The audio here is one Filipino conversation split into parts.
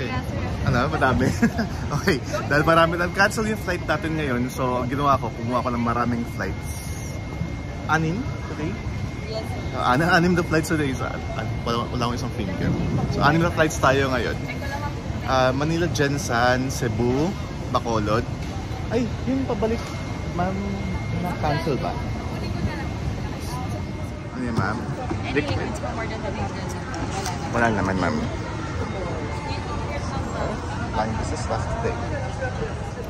Okay. Ano? Madami? Okay. Dahil marami nang cancel yung flight natin ngayon, so ginawa ko, kumuha ko ng maraming flights. 6 today? Yes. Anim na flights today. So, wala akong isang finger. So 6 na flights tayo ngayon. Manila, Jensan, Cebu, Bacolod. Ay, yung pabalik, ma'am, na-cancel ba? Ano yun, ma'am? Wala naman, ma'am. Flying business last day.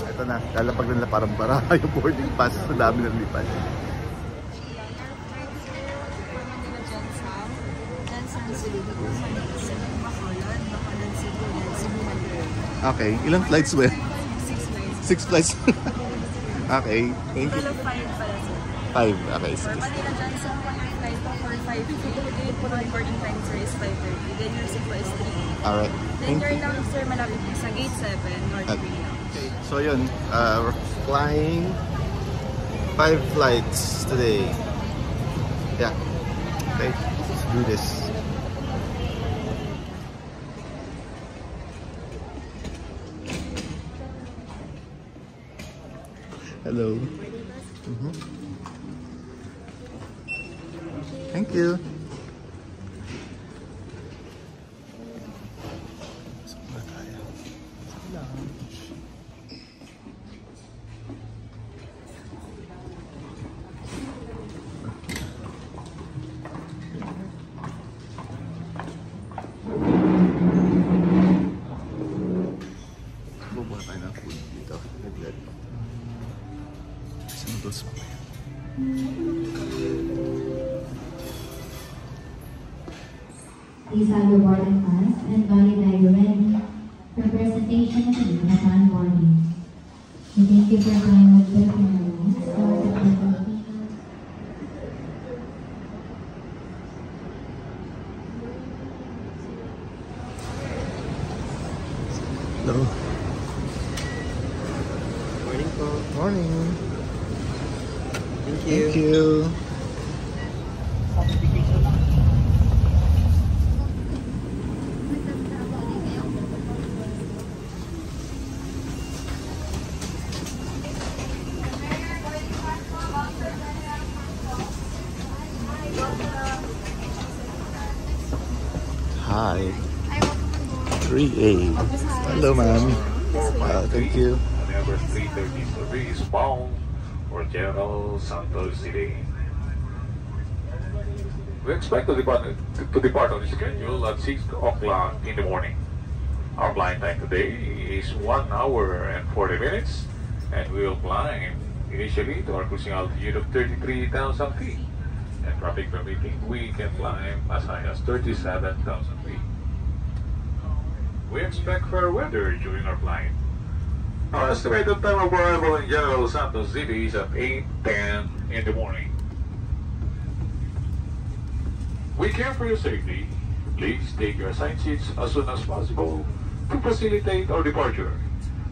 Ito na, lalapag nila parang bara yung boarding pass sa dami ng lipan. Okay, ilang flights ba? 6 flights. Okay, thank you. 5, okay. Manila Johnson, 5:30. Boarding time, sir, is 5:30. Then your Cebu is 3. Alright, then your now, sir, malapit sa gate 7, North Korea. Okay, so yun, we're flying 5 flights today. Yeah, okay, let's do this. Hello. Thank you. Bubuha tayo ng food dito. Noodles pa yan. Please have your boarding pass and body bag ready for presentation at the Japan boarding. We thank you for flying with Philippine Airlines. Hello. Morning po. Morning. Thank you. Thank you. Hi. 3A. Hello, ma'am. Thank you. Whenever 3:30 service is bound for General Santos City. We expect to depart on schedule at 6 o'clock in the morning. Our flight time today is 1 hour and 40 minutes, and we will climb initially to our cruising altitude of 33,000 feet. And traffic permitting, we can climb as high as 37,000 feet. We expect fair weather during our flight. Our estimated time of arrival in General Santos City is at 8:10 in the morning. We care for your safety. Please take your assigned seats as soon as possible to facilitate our departure,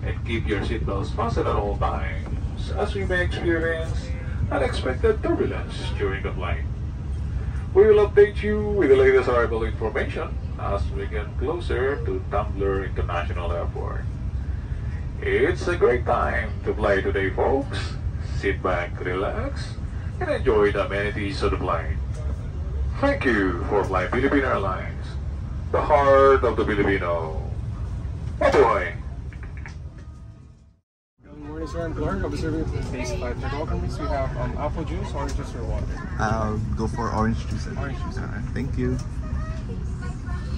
and keep your seatbelts fastened at all times, as we may experience unexpected turbulence during the flight. We will update you with the latest arrival information as we get closer to Tumbler International Airport. It's a great time to fly today, folks. Sit back, relax, and enjoy the amenities of the flight. Thank you for flying Philippine Airlines, the heart of the Filipino. Mabuhay! Good morning, sir. I'm Clark. I'll be serving for phase 5. For welcome drinks, we have apple juice, orange juice, or water. I'll go for orange juice. Orange juice. Alright, thank you.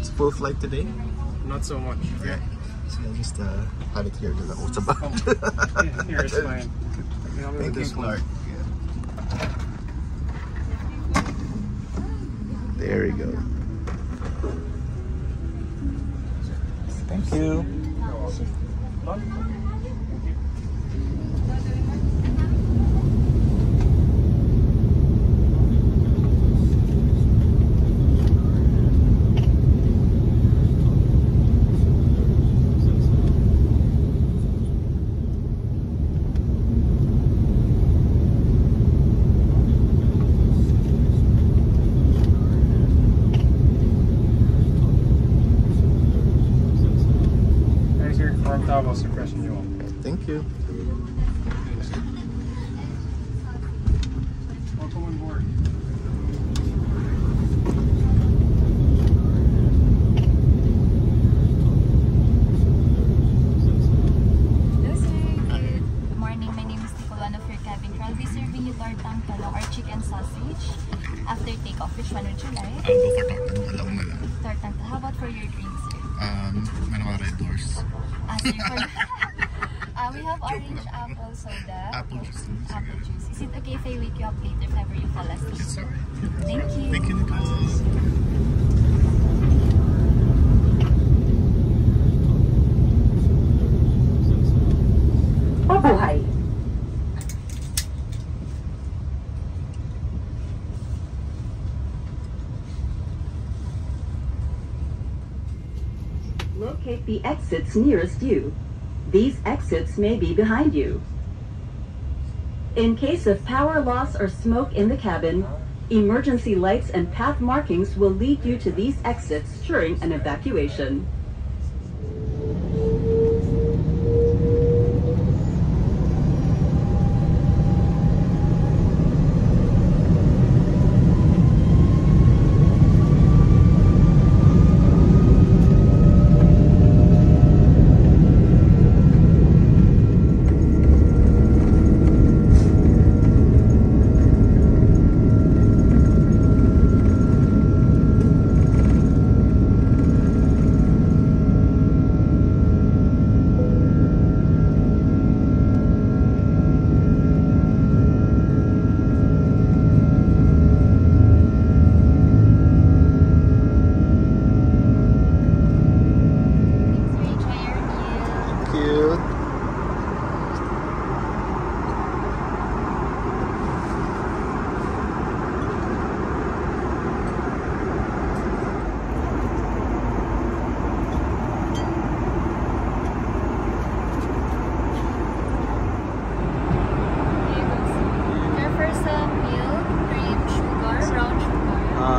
It's a full flight today? Not so much. Yeah. So I'll just have it here. What's about? Here is mine. Thank you, Clark. Yeah. There we go. Thank you. travel suppression you all. Thank you. Welcome on board. Hello sir, good morning. My name is Nicole, one of your cabin crew. I'll be serving you tortang talong or chicken sausage after takeoff. Which one would you like? I'll go for tortang talong na lang. Tortang talong. How about for your drinks, sir? Meron ka Red Doors. We have orange apple soda. Apple juice. Apple juice. Is it okay if I wake you up later if ever you fall asleep? It's alright. Thank you. Thank you, Nicole. Mabuhay! Locate the exits nearest you. These exits may be behind you. In case of power loss or smoke in the cabin, emergency lights and path markings will lead you to these exits during an evacuation.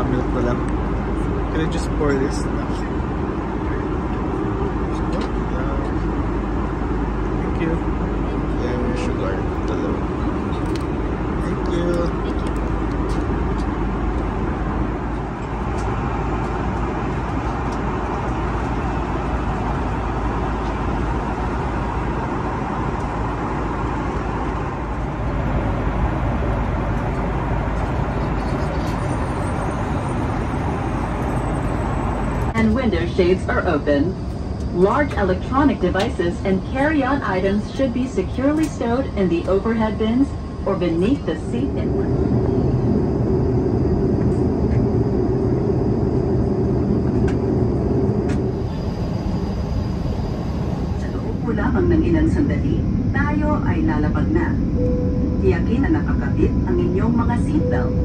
Milk na lang. Can I just pour this? Thank you. And sugar. Dalawa. Thank you. And window shades are open. Large electronic devices and carry-on items should be securely stowed in the overhead bins or beneath the seat inlet. Sa loob po lamang ng ilang sandali, tayo ay lalabag na. Tiyakin na nakakabit ang inyong mga seatbelt.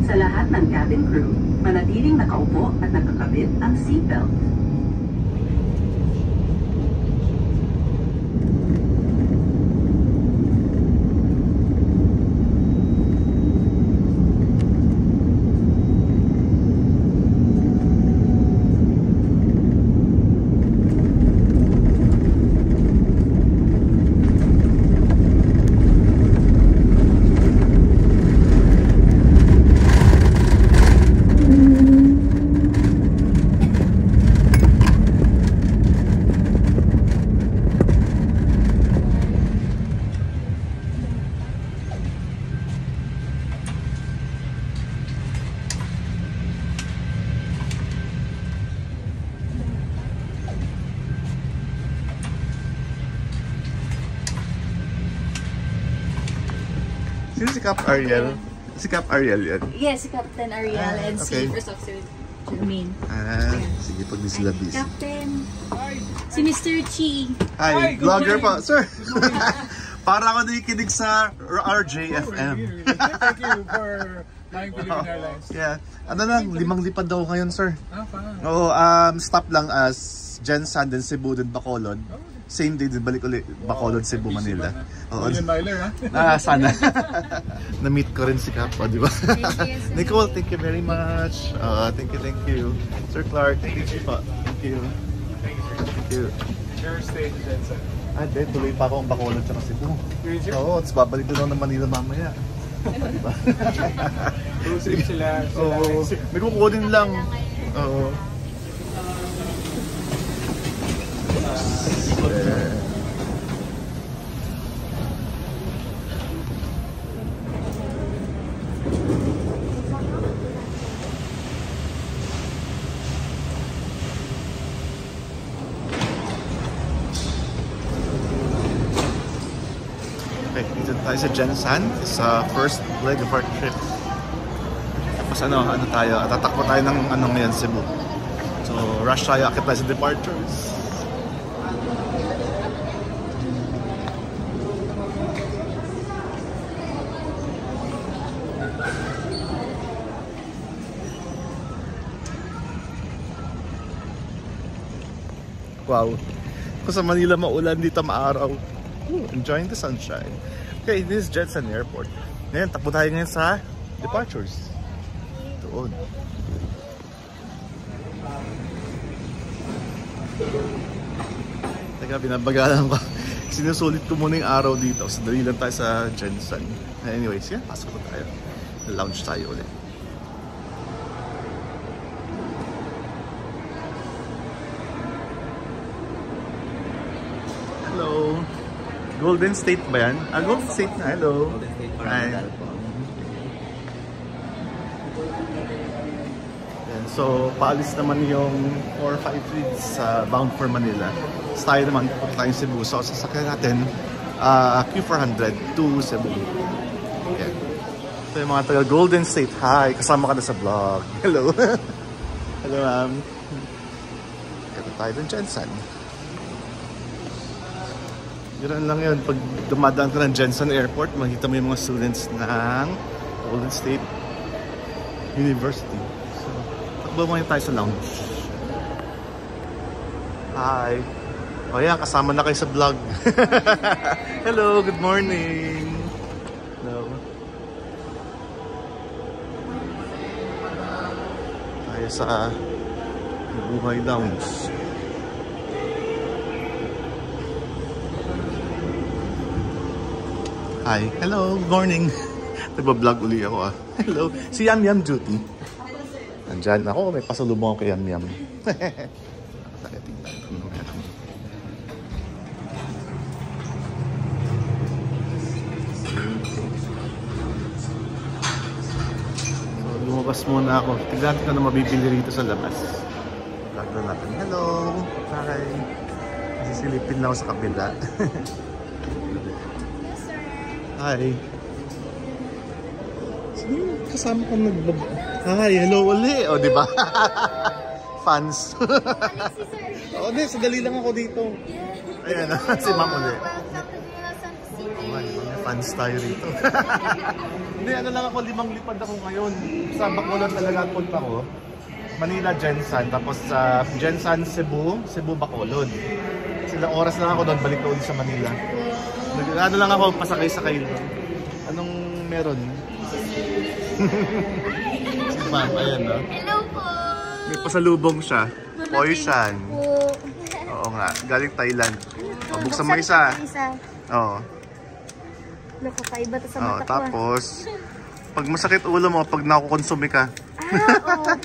Sa lahat ng cabin crew, manatiling nakaupo at nakakabit ang seatbelt. Sino si Cap Ariel? Si Cap Ariel yan? Yes, si Captain Ariel and okay. si First Officer Jermaine. Sige, pag di sila busy. Captain, si Mr. Chi. Hi, vlogger pa. Sir! Para ako nakikinig sa RJFM. Thank you for Flying Philippine Airlines. Yeah. Ano lang, 5 lipad daw ngayon, sir. Fine. Oo, stop lang as Jensan, then Cebu, then Bacolod. Same day din, balik ulit Bacolod, Cebu, Manila. Oo. Miler, ha? Sana. Na-meet ko rin si Cap, di ba? Thank you, sir. Nicole, thank you very much. Thank you. Sir Clark, thank you po. Thank you. Thank you. Your stage is inside. Ah, then tuloy pa ako ang Bacolod tsaka Cebu. You're in Oo, tapos babalik doon ako ng Manila mamaya. Diba? Safe sila. Oo, may kukunin lang. Oo. Okay, dito tayo sa Jensan. Sa first leg of our trip. Tapos ano tayo, tatakbo tayo ng ngayon, Cebu. So, rush tayo, akit tayo sa departures. Wow. Kung sa Manila maulan, dito maaraw. Enjoying the sunshine. Okay, this is Jensan Airport. Ngayon, takbo tayo ngayon sa departures. Doon. Teka, binabagalan ko. Sinusulit ko muna yung araw dito. So, dali lang tayo sa Jensan. Anyways, yan. Pasok ko tayo. Lounge tayo ulit. Hello. Golden State ba yan? Ah, Golden State na. Hello. Golden State Hi. Yan. So, paalis naman yung 4-5 feeds bound for Manila. So, tayo naman, punta tayong Cebu. So, sasakyan natin Q400 to Cebu. Yan. So, yung mga taga Golden State, hi. Kasama ka na sa vlog. Hello. Hello, ma'am. Kata tayo ng Jensan. Ganoon lang yun. Pag dumadaan ka ng Jensan Airport, makikita mo yung mga students ng Golden State University. So, takbo mo tayo sa lounge. Hi! O yan, kasama na kayo sa vlog. Hello, good morning! Hello. Tayo sa Buhay Lounge. Hi. Hello. Good morning. Nagba-vlog uli ako Hello. Si Yam Yam Duty. Nandyan ako. May pasalubong ako kay Yam Yam. So, lumabas muna ako. Tignan ko na mabibili rito sa labas. Vlog na natin. Hello. Hi. Sisilipin lang ako sa kabila. Hi. Sino yung kasama kang nag-vlog? Hi, hello uli. O, di ba? Fans. O, di, sadali lang ako dito. Ayan, si Ma'am uli. Fans tayo rito. Hindi, ano lang ako, 5 lipad ako ngayon. Sa Bacolod talaga punta ko. Manila, Jensan. Tapos sa Jensan, Cebu, Cebu, Bacolod. Silang oras lang ako doon, balik ko ulit sa Manila. Ano lang ako, pasakay-sakay doon. Anong meron? Si Ma'am, ayan no? Hello po! May pasalubong siya. Poishan. Oo nga, galing Thailand. O, buksan mo isa. Oo. Nakakaiba to sa Oo, mata ko. tapos, pag masakit ulo mo, pag nakukonsumi ka.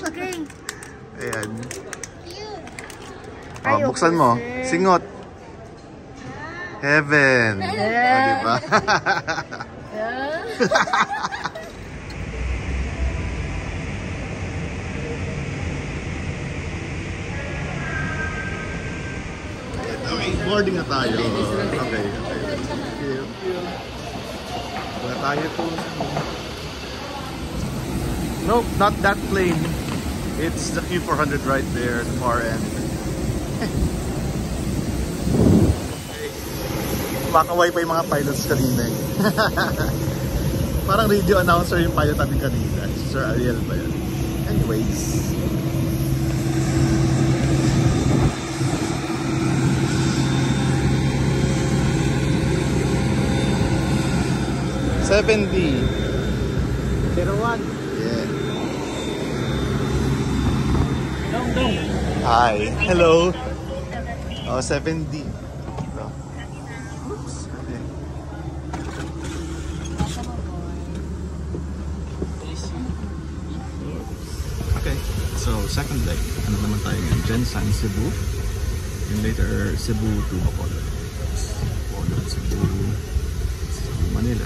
Okay. Ayan. O, buksan mo. Singot. Heaven. O, diba? Okay, boarding na tayo. Okay. Thank you. Wala tayo po. Nope, not that plane. It's the Q400 right there at the far end. Makaway pa yung mga pilots kanina eh. Parang radio announcer yung pilot natin kanina. Si Sir Ariel ba yun? Anyways. $7D. 01. Yeah. Hi. Hello. Oh, 7D. Ito. Oops. Okay. Okay. So, second leg. Ano naman tayo ngayon? Gensan, Cebu. And later, Cebu to Bacolod. Bacolod, Cebu, Manila.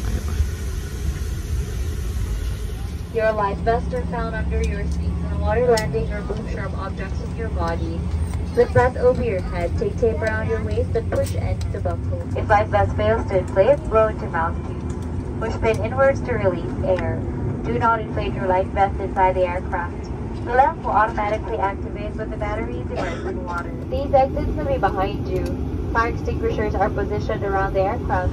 Kaya pa. Your life vests are found under your seat. On water landing or boom sharp objects with your body. Slip that over your head. Take tape around your waist and push end to buckle. If life vest fails to inflate, blow into mouthpiece. Push pin inwards to release air. Do not inflate your life vest inside the aircraft. The lamp will automatically activate when the battery is immersed in water. These exits will be behind you. Fire extinguishers are positioned around the aircraft.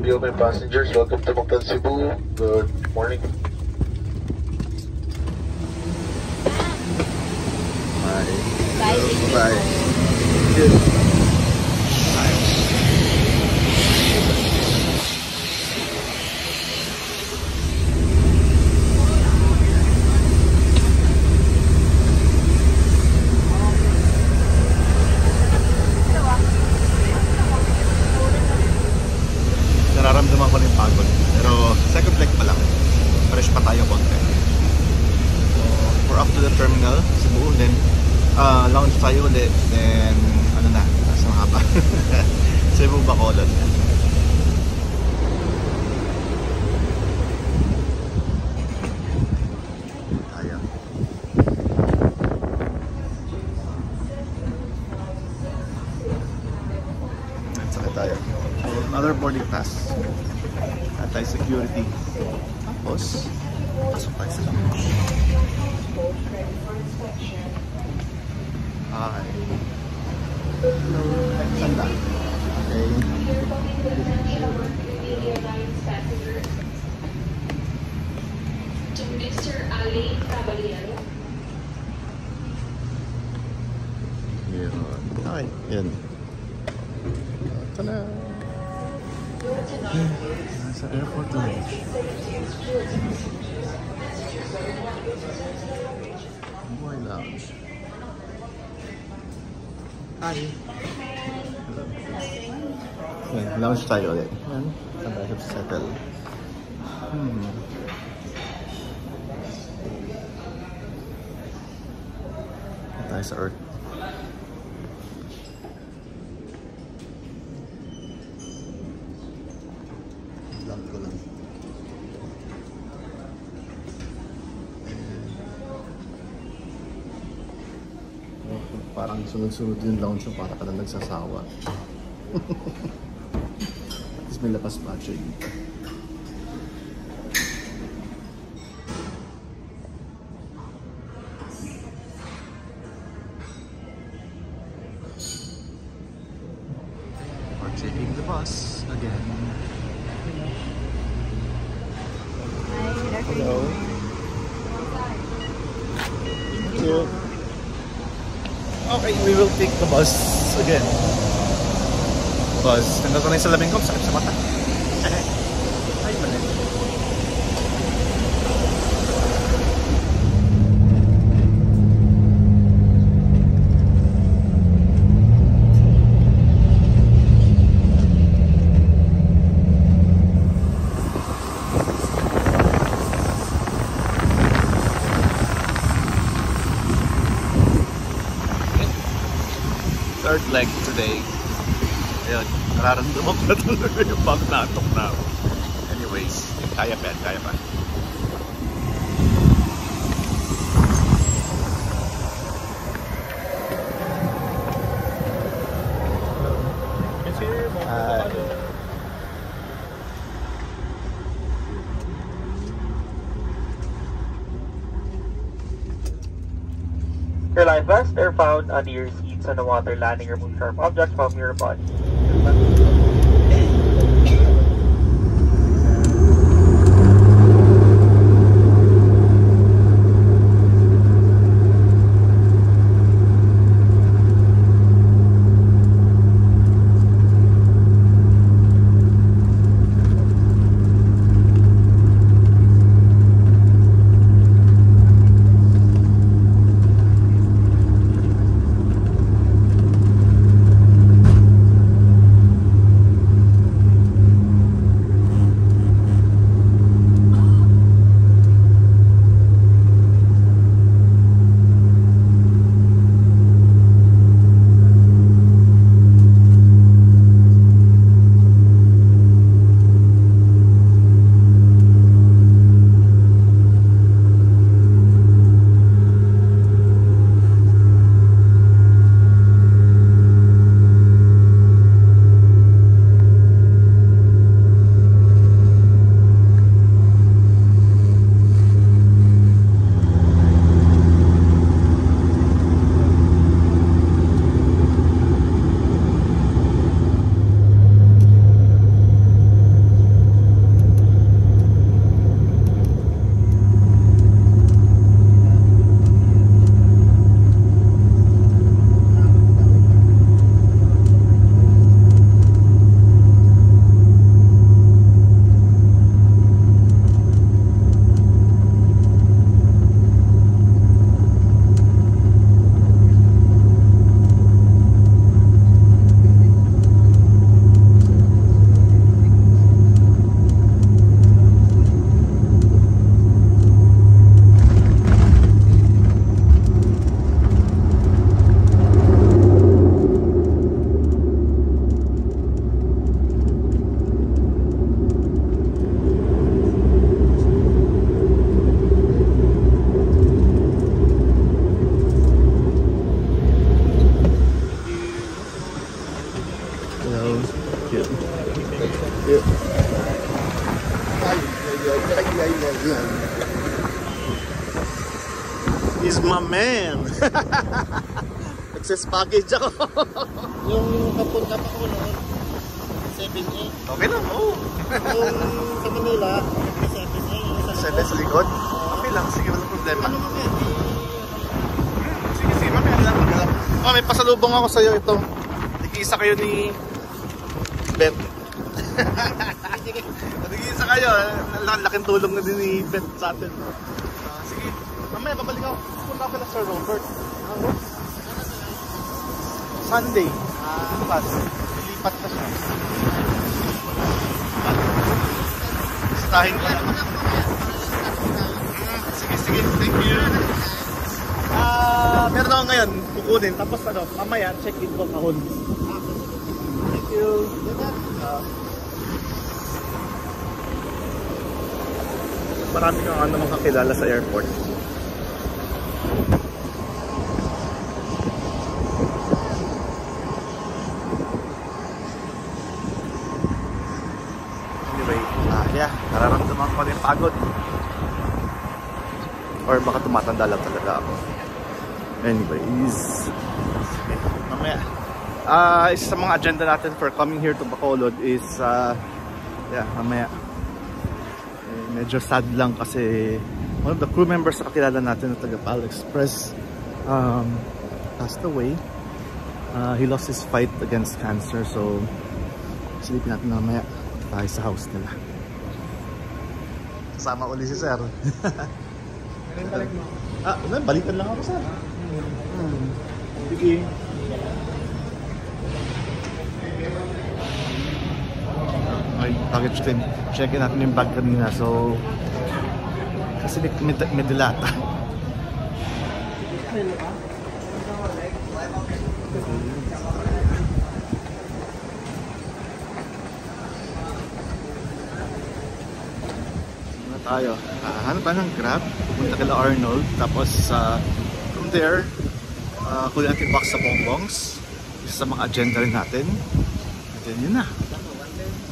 Open passengers, welcome to Mactan, Cebu. Good morning. Bye. Bye. Bye. Good. Nararamdaman ko yung pagod. Pero second leg pa lang. Fresh pa tayo konti. So, we're off to the terminal, Cebu. Then, lounge tayo ulit. Then, ano na, nasa haba. Cebu, Bacolod. Tayo. Sakit tayo. So, another boarding pass. Anti-security. Tapos, pasok tayo sa lounge. Okay. Sanda. Okay. To Mr. Ali Caballero. Yun. Okay. Yan. Ito na. Nasa airport lounge. More lounge. Hi. Yan, lounge tayo ulit. Yan, saan tayo settle. Tayo sa Earth. Lamp ko lang. Parang sunod-sunod yung lounge yung para ka na nagsasawa. At least may lapas pa siya dito. We're taking the bus again. Hello. Thank you. Okay, we will take the bus again. Because nandito na yung salamin ko, sakit sa mata. Ay, mali. Third leg today. Ayun, nararamdaman ko na talaga yung pag natok na ako. Anyways, kaya pa, kaya pa. Your life vests are found under your seats on the water landing. Remove sharp objects from your body. He's my man. Access package ako. Yung kapunta pa ko noon, 7A. Okay lang, oo. Yung sa Manila, 7A. 7 sa likod? Okay lang, sige, walang problema. Ano mo yan? Sige, sige, mamaya lang. Oh, may pasalubong ako sa'yo ito. Nag-iisa kayo ni Bet. Nag-iisa kayo. Laking tulong na din ni Bet sa atin. Sige, mamaya. mamaya babalik ako. Punta ako na Sir Robert. Sunday. Bukas. Lipat na siya. Stahin ko lang. Sige. Thank you. Meron ako ngayon. Kukunin. Tapos ano, mamaya check-in ko kahon. Thank you. Marami kang namang kakilala sa airport. Anyway, nararamdaman ko rin pagod. Or baka tumatanda lang talaga ako. Anyways, mamaya. Isa sa mga agenda natin for coming here to Bacolod is mamaya. Medyo sad lang kasi one of the crew members na kakilala natin na taga PAL Express passed away. He lost his fight against cancer, so silipin natin mamaya tayo sa house nila. Kasama uli si Sir. Balikan lang ako, Sir. Sige. Ay, package din. Checkin natin yung bag kanina. So, kasi may dilata. Ano tayo? Hanap tayo ng Grab. Pupunta kila Arnold. Tapos, from there, kunin natin box sa bongbongs. Isa sa mga agenda rin natin. At yun na.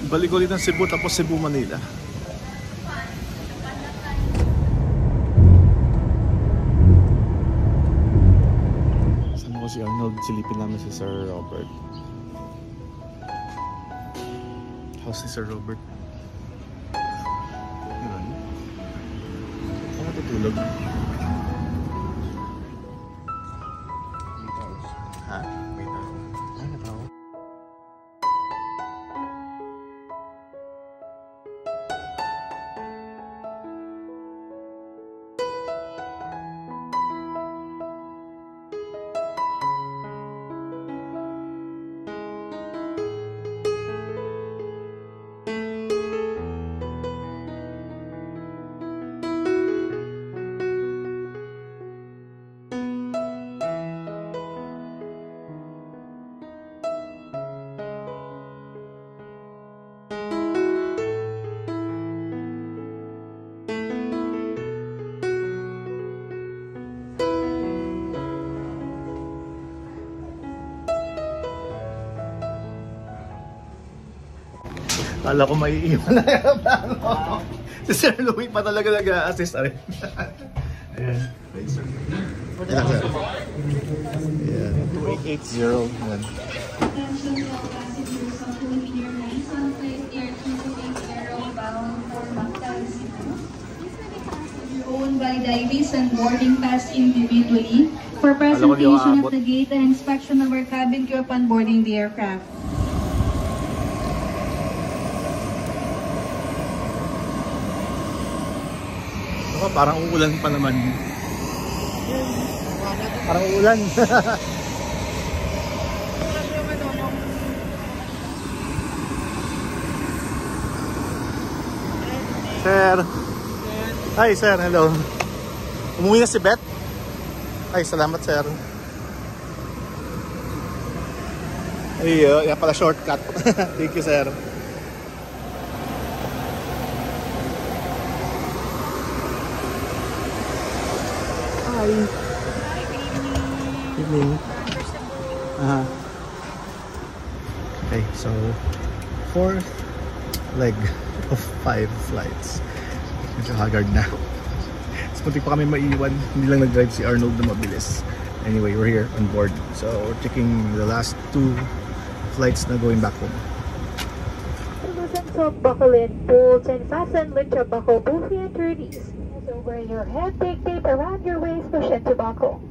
Balik ulit ng Cebu tapos Cebu, Manila. Saan ko si Arnold? Silipin namin si Sir Robert. House ni Sir Robert. Yun. Saan matutulog? Ha? Ay, natawa. Kala ko maiiwan na yung plano. Si Sir Louie pa talaga nag-a-assist. Ayan. Ayan, Sir. Ayan. 2880. Ayan. Owned by Dives and boarding pass individually for presentation at the gate and inspection of our cabin crew upon boarding the aircraft. Parang uulan pa naman. Parang uulan. Sir. Hi, Sir. Hello. Umuwi na si Beth? Ay, salamat, Sir. Ay, yan pala shortcut. Thank you, Sir. Hi. Evening. Okay, so 4th leg of 5 flights. Medyo haggard na. So, muntik pa kami maiiwan. Hindi lang nag-drive si Arnold na mabilis. Anyway, we're here on board. So, we're checking the last 2 flights na going back home. So, buckle in, pull and fasten, lift your buckle, both hand to release. Over your head, take tape around your waist, push into buckle.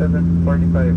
7:45.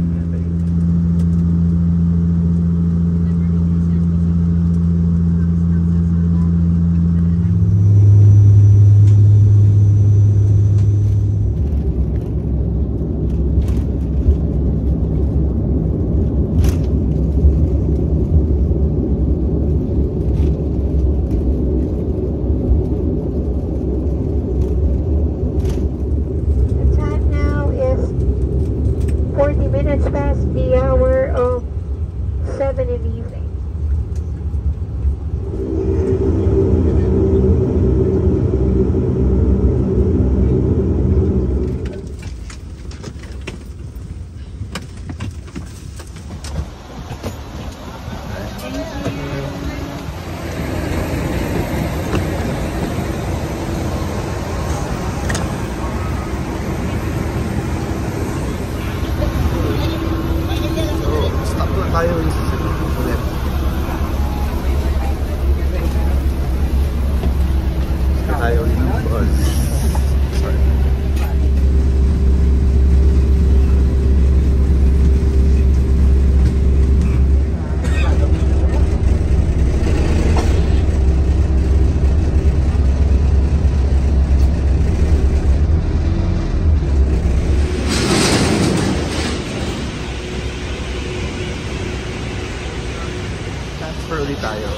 Ulit tayo.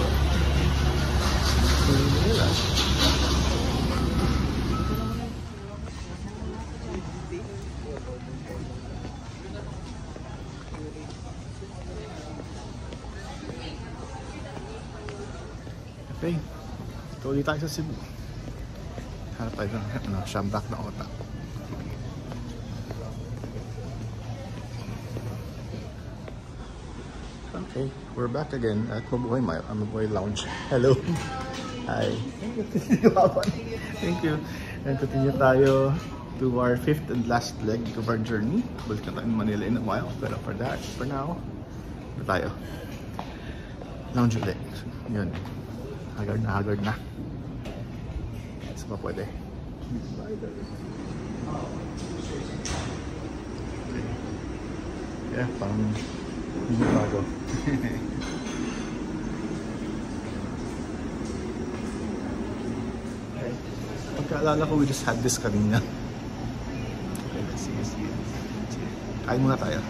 Okay. Ito ulit tayo sa Cebu. Hanap tayo ng Shambak na otak. Okay, we're back again at Mabuhay Lounge. Hello. Hi. Thank you. And continue tayo to our 5th and last leg of our journey. Balik na tayo in Manila in a while. Pero for now, ito tayo. Lounge ulit. Yun. Haggard na. Isa pa pwede. Okay. Yeah, parang hindi bago. Okay. Pagkaalala ko, we just had this kanina. Okay, let's see. Kain muna tayo.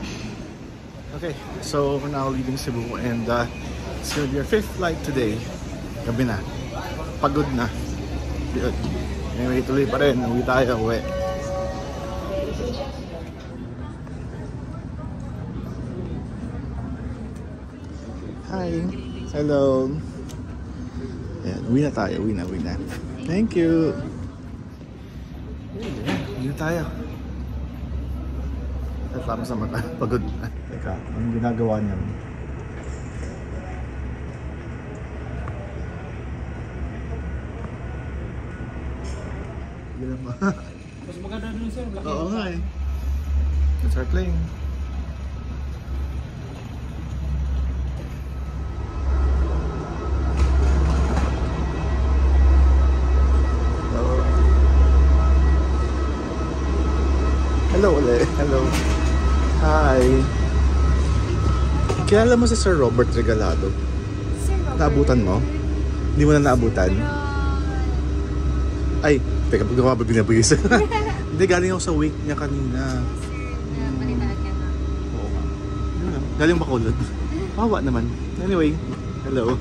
Okay, so we're now leaving Cebu and it's gonna be our 5th flight today. Gabi na. Pagod na. Good. Anyway, tuloy pa rin. Uwi tayo. Uwi. Hi. Hello. Ayan, uwi na tayo. Uwi na. Thank you. Uwi na tayo. At parang sa mata. Pagod na. Teka, anong ginagawa niya? Mas maganda dun sir. Oo nga eh. Let's start playing. Hello ulit. Hello. Hi. Kilala mo si Sir Robert Regalado? Sir Robert? Naabutan mo? Hindi mo na naabutan? Ay, teka, pag ako binabagis. Hindi, galing ako sa wake niya kanina. Balitaan ka na. Oo nga. Galing Bacolod. Mawa naman. Anyway, hello.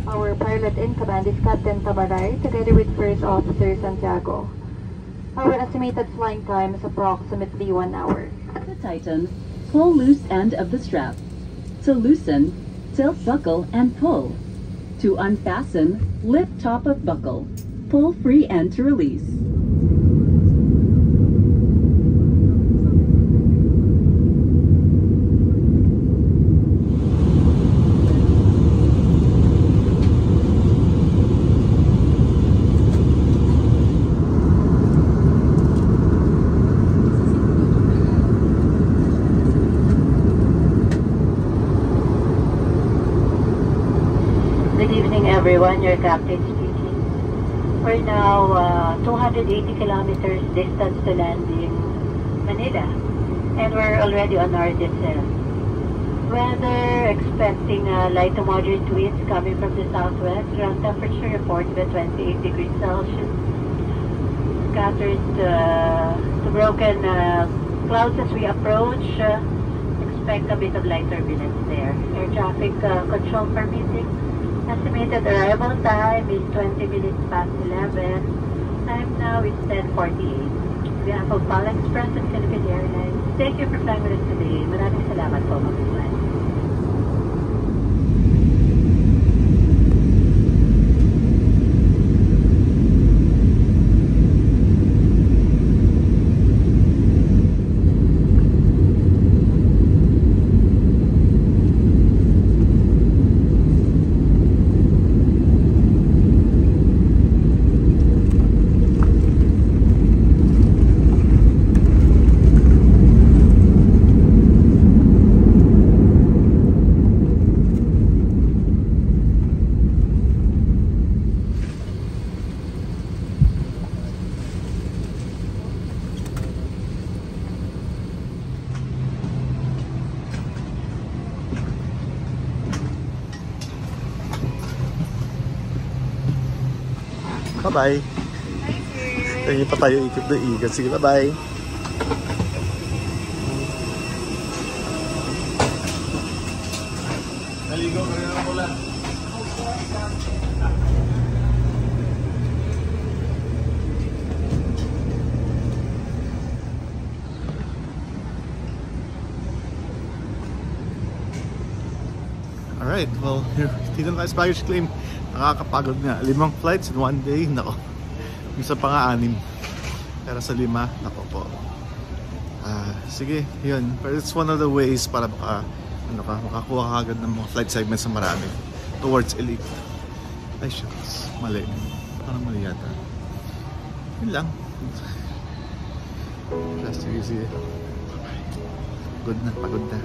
Our pilot in command is Captain Tabaray, together with First Officer Santiago. Our estimated flying time is approximately 1 hour. The Titan, pull loose end of the strap. To loosen, tilt buckle and pull. To unfasten, lift top of buckle. Pull free end to release. evening, everyone. Your captain speaking. We're now 280 kilometers distance to landing Manila, and we're already on our descent. Weather expecting light to moderate winds coming from the southwest. Ground temperature reported at 28 degrees Celsius. Scattered to broken clouds as we approach. Expect a bit of light turbulence there. Air traffic control permitting. Estimated arrival time is 20 minutes past 11. Time now is 10:48. We have a Pal Express and Philippine Airlines. Thank you for flying with us today. Maraming salamat po, mag-fly. Bye-bye. Thank you pa tayo ikot na ikot. Sige, bye-bye. Naligo ka rin ako lang. Alright, well, dito na tayo sa baggage claim. Nakakapagod nga. 5 flights in 1 day. Nako. Isa pa nga 6. Pero sa 5, nako po. Sige, yun. But it's one of the ways para makakuha ka agad ng mga flight segments na marami towards elite. Ay, shucks. Mali. Parang mali yata. Yun lang. Just easy. Good na. Pagod na.